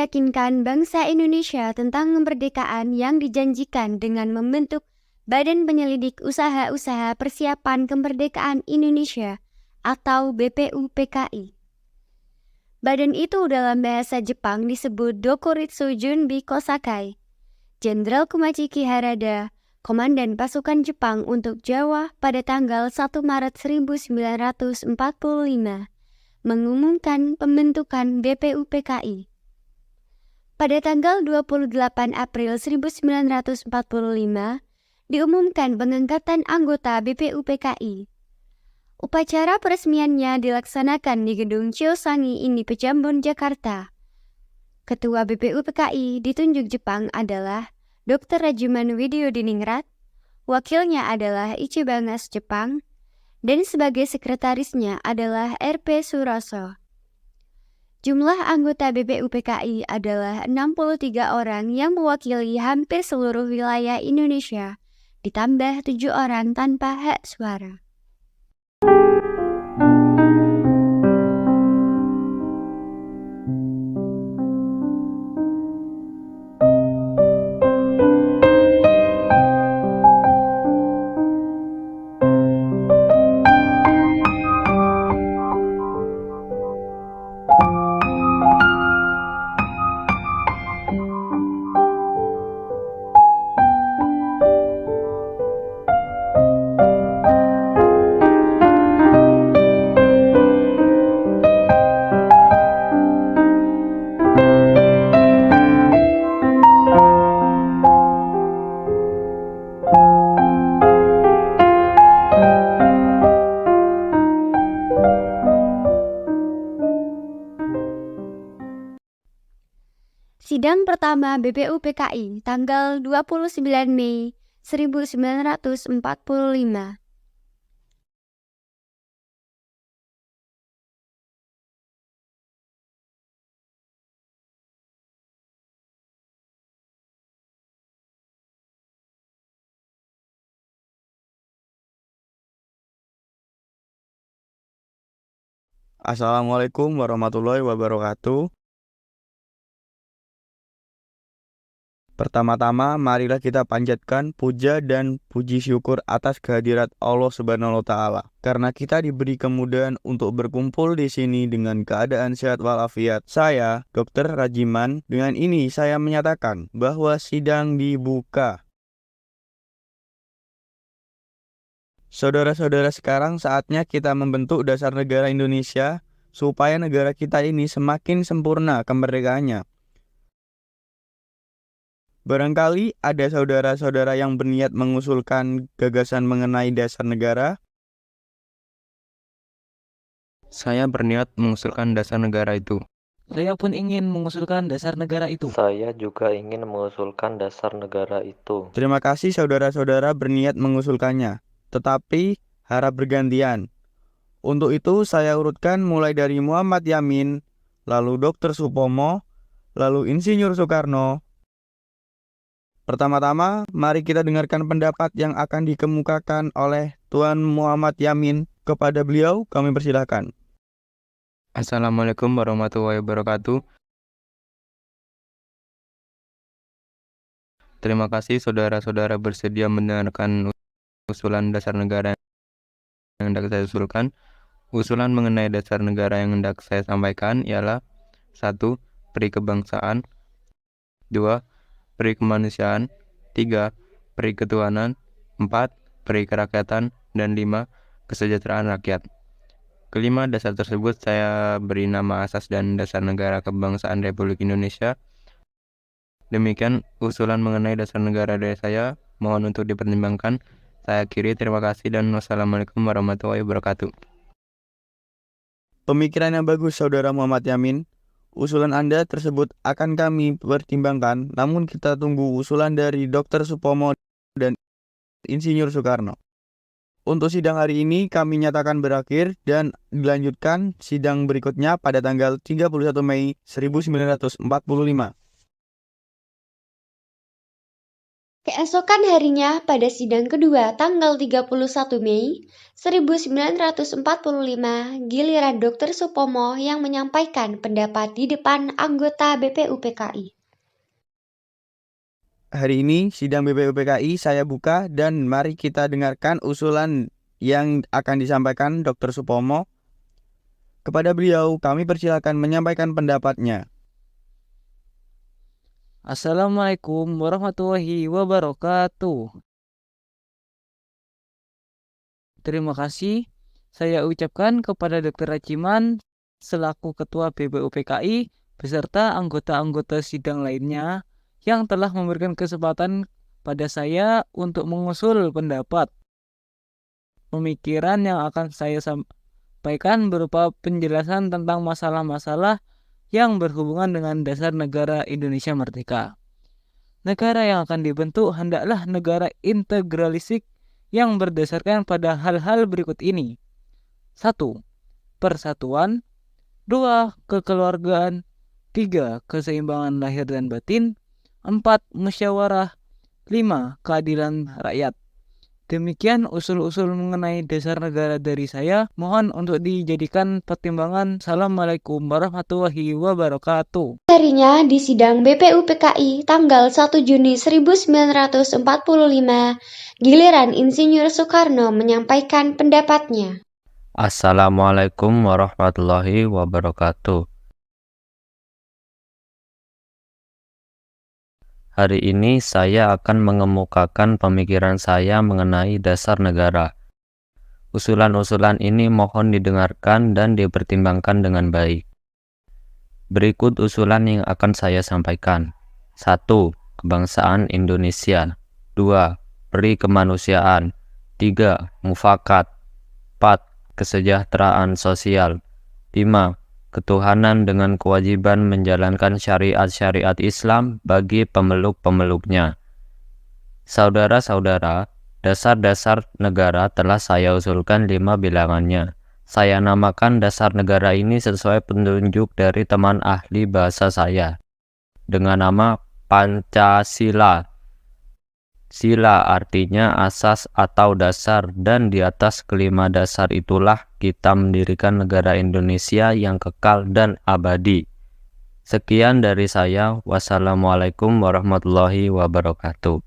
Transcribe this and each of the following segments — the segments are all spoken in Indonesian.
meyakinkan bangsa Indonesia tentang kemerdekaan yang dijanjikan dengan membentuk Badan Penyelidik Usaha-Usaha Persiapan Kemerdekaan Indonesia atau BPUPKI. Badan itu dalam bahasa Jepang disebut Dokuritsu Junbi Kosakai. Jenderal Kumachiki Harada, Komandan Pasukan Jepang untuk Jawa pada tanggal 1 Maret 1945, mengumumkan pembentukan BPUPKI. Pada tanggal 28 April 1945, diumumkan pengangkatan anggota BPUPKI. Upacara peresmiannya dilaksanakan di Gedung Chiosangi Indi Pejambon, Jakarta. Ketua BPUPKI ditunjuk Jepang adalah Dr. Rajiman Widyodiningrat, wakilnya adalah Ichibangas Jepang, dan sebagai sekretarisnya adalah RP Suroso. Jumlah anggota BPUPKI adalah 63 orang yang mewakili hampir seluruh wilayah Indonesia, ditambah 7 orang tanpa hak suara. Sidang pertama BPUPKI tanggal 29 Mei 1945. Assalamualaikum warahmatullahi wabarakatuh. Pertama-tama, marilah kita panjatkan puja dan puji syukur atas kehadirat Allah Subhanahu wa Ta'ala. Karena kita diberi kemudahan untuk berkumpul di sini dengan keadaan sehat walafiat. Saya, Dr. Rajiman, dengan ini saya menyatakan bahwa sidang dibuka. Saudara-saudara, sekarang saatnya kita membentuk dasar negara Indonesia supaya negara kita ini semakin sempurna kemerdekaannya. Barangkali ada saudara-saudara yang berniat mengusulkan gagasan mengenai dasar negara. Saya berniat mengusulkan dasar negara itu. Saya pun ingin mengusulkan dasar negara itu. Saya juga ingin mengusulkan dasar negara itu. Terima kasih saudara-saudara berniat mengusulkannya, tetapi harap bergantian. Untuk itu saya urutkan mulai dari Muhammad Yamin, lalu Dr. Supomo, lalu Insinyur Soekarno. Pertama-tama, mari kita dengarkan pendapat yang akan dikemukakan oleh Tuan Muhammad Yamin. Kepada beliau, kami persilahkan. Assalamualaikum warahmatullahi wabarakatuh. Terima kasih saudara-saudara bersedia mendengarkan usulan dasar negara yang hendak saya usulkan. Usulan mengenai dasar negara yang hendak saya sampaikan ialah 1. Peri kebangsaan, 2. Peri kemanusiaan, 3. Peri ketuhanan, 4. Peri kerakyatan, dan 5. Kesejahteraan rakyat. Kelima, dasar tersebut saya beri nama asas dan dasar negara kebangsaan Republik Indonesia. Demikian usulan mengenai dasar negara dari saya, mohon untuk dipertimbangkan. Saya akhiri, terima kasih dan wassalamualaikum warahmatullahi wabarakatuh. Pemikiran yang bagus saudara Muhammad Yamin. Usulan Anda tersebut akan kami pertimbangkan, namun kita tunggu usulan dari Dr. Supomo dan Insinyur Soekarno. Untuk sidang hari ini kami nyatakan berakhir dan dilanjutkan sidang berikutnya pada tanggal 31 Mei 1945. Keesokan harinya pada sidang kedua tanggal 31 Mei 1945, giliran Dr. Supomo yang menyampaikan pendapat di depan anggota BPUPKI. Hari ini sidang BPUPKI saya buka dan mari kita dengarkan usulan yang akan disampaikan Dr. Supomo. Kepada beliau, kami persilakan menyampaikan pendapatnya. Assalamualaikum warahmatullahi wabarakatuh. Terima kasih saya ucapkan kepada Dr. Raciman selaku Ketua BPUPKI beserta anggota-anggota sidang lainnya yang telah memberikan kesempatan pada saya untuk mengusul pendapat. Pemikiran yang akan saya sampaikan berupa penjelasan tentang masalah-masalah yang berhubungan dengan dasar negara Indonesia merdeka. Negara yang akan dibentuk hendaklah negara integralistik yang berdasarkan pada hal-hal berikut ini. 1. Persatuan. 2. Kekeluargaan. 3. Keseimbangan lahir dan batin. 4. Musyawarah. 5. Keadilan rakyat. Demikian usul-usul mengenai dasar negara dari saya. Mohon untuk dijadikan pertimbangan. Assalamualaikum warahmatullahi wabarakatuh. Harinya di sidang BPUPKI tanggal 1 Juni 1945, giliran Insinyur Soekarno menyampaikan pendapatnya. Assalamualaikum warahmatullahi wabarakatuh. Hari ini saya akan mengemukakan pemikiran saya mengenai dasar negara. Usulan-usulan ini mohon didengarkan dan dipertimbangkan dengan baik. Berikut usulan yang akan saya sampaikan. 1. Kebangsaan Indonesia. 2. Peri kemanusiaan. 3. Mufakat. 4. Kesejahteraan sosial. 5. Ketuhanan dengan kewajiban menjalankan syariat-syariat Islam bagi pemeluk-pemeluknya. Saudara-saudara, dasar-dasar negara telah saya usulkan 5 bilangannya. Saya namakan dasar negara ini sesuai petunjuk dari teman ahli bahasa saya, dengan nama Pancasila. Sila artinya asas atau dasar, dan di atas kelima dasar itulah kita mendirikan negara Indonesia yang kekal dan abadi. Sekian dari saya. Wassalamualaikum warahmatullahi wabarakatuh.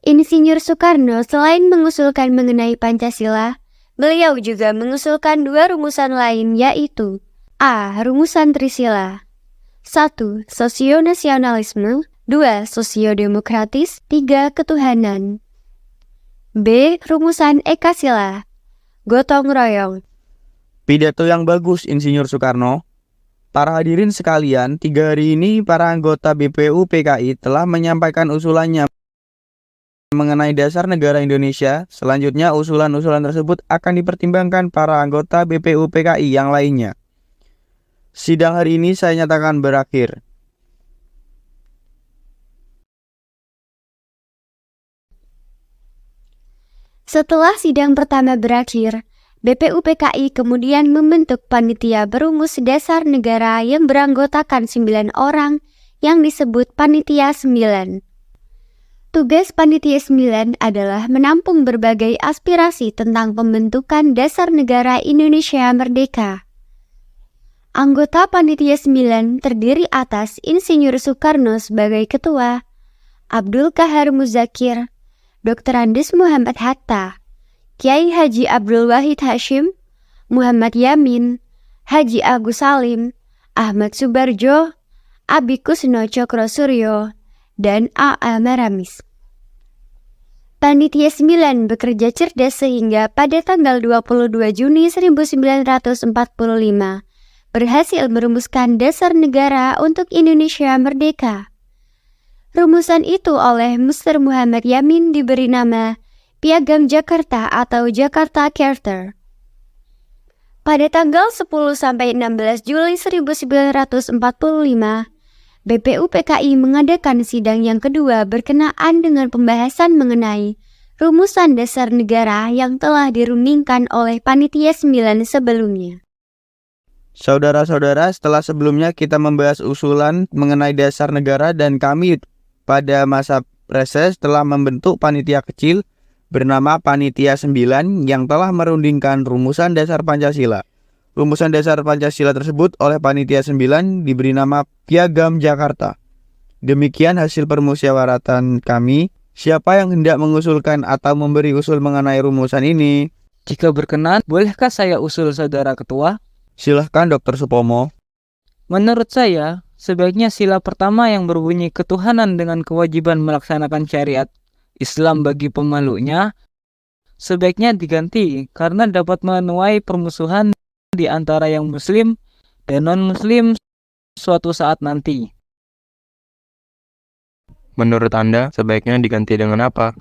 Insinyur Soekarno selain mengusulkan mengenai Pancasila, beliau juga mengusulkan 2 rumusan lain, yaitu A. Rumusan Trisila. 1. Sosionasionalisme. 2. Sosiodemokratis. 3. Ketuhanan. B. Rumusan Ekasila. Gotong royong. Pidato yang bagus, Insinyur Soekarno. Para hadirin sekalian, 3 hari ini para anggota BPUPKI telah menyampaikan usulannya mengenai dasar negara Indonesia. Selanjutnya, usulan-usulan tersebut akan dipertimbangkan para anggota BPUPKI yang lainnya. Sidang hari ini saya nyatakan berakhir. Setelah sidang pertama berakhir, BPUPKI kemudian membentuk panitia berumus dasar negara yang beranggotakan 9 orang yang disebut Panitia 9. Tugas Panitia 9 adalah menampung berbagai aspirasi tentang pembentukan dasar negara Indonesia merdeka. Anggota Panitia 9 terdiri atas Insinyur Soekarno sebagai ketua, Abdul Qahar Muzakir, Dr. Andes Muhammad Hatta, Kiai Haji Abdul Wahid Hashim, Muhammad Yamin, Haji Agus Salim, Ahmad Subarjo, Abi Kusno Cokro Suryo, dan A.A. Maramis. Panitia 9 bekerja cerdas sehingga pada tanggal 22 Juni 1945 berhasil merumuskan dasar negara untuk Indonesia merdeka. Rumusan itu oleh Mr. Muhammad Yamin diberi nama Piagam Jakarta atau Jakarta Charter. Pada tanggal 10-16 Juli 1945, BPUPKI mengadakan sidang yang kedua berkenaan dengan pembahasan mengenai rumusan dasar negara yang telah dirundingkan oleh Panitia 9 sebelumnya. Saudara-saudara, setelah sebelumnya kita membahas usulan mengenai dasar negara dan kami pada masa reses telah membentuk panitia kecil bernama Panitia 9 yang telah merundingkan rumusan dasar Pancasila. Rumusan dasar Pancasila tersebut oleh Panitia 9 diberi nama Piagam Jakarta. Demikian hasil permusyawaratan kami. Siapa yang hendak mengusulkan atau memberi usul mengenai rumusan ini? Jika berkenan, bolehkah saya usul saudara ketua? Silahkan Dr. Supomo. Menurut saya, sebaiknya sila pertama yang berbunyi ketuhanan dengan kewajiban melaksanakan syariat Islam bagi pemeluknya sebaiknya diganti karena dapat menuai permusuhan di antara yang muslim dan non-muslim suatu saat nanti. Menurut Anda, sebaiknya diganti dengan apa?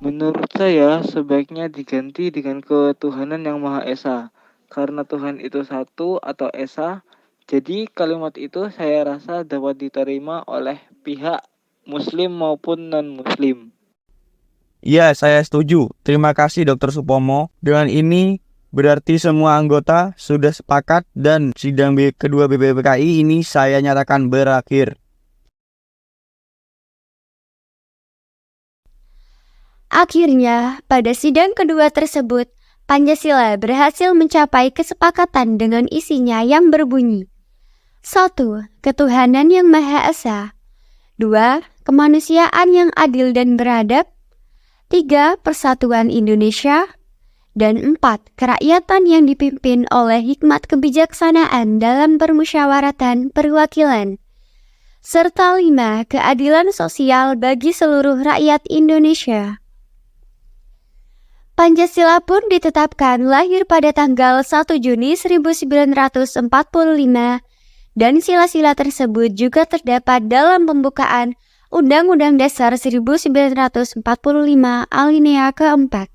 Menurut saya, sebaiknya diganti dengan ketuhanan yang Maha Esa. Karena Tuhan itu satu atau Esa, jadi kalimat itu saya rasa dapat diterima oleh pihak muslim maupun non-muslim. Ya, saya setuju. Terima kasih Dr. Supomo. Dengan ini berarti semua anggota sudah sepakat dan sidang kedua BPPKI ini saya nyatakan berakhir. Akhirnya, pada sidang kedua tersebut, Pancasila berhasil mencapai kesepakatan dengan isinya yang berbunyi 1. Ketuhanan yang Maha Esa 2. Kemanusiaan yang adil dan beradab 3. Persatuan Indonesia dan 4. Kerakyatan yang dipimpin oleh hikmat kebijaksanaan dalam permusyawaratan perwakilan serta 5. Keadilan sosial bagi seluruh rakyat Indonesia. Pancasila pun ditetapkan lahir pada tanggal 1 Juni 1945 dan sila-sila tersebut juga terdapat dalam pembukaan Undang-Undang Dasar 1945 alinea keempat.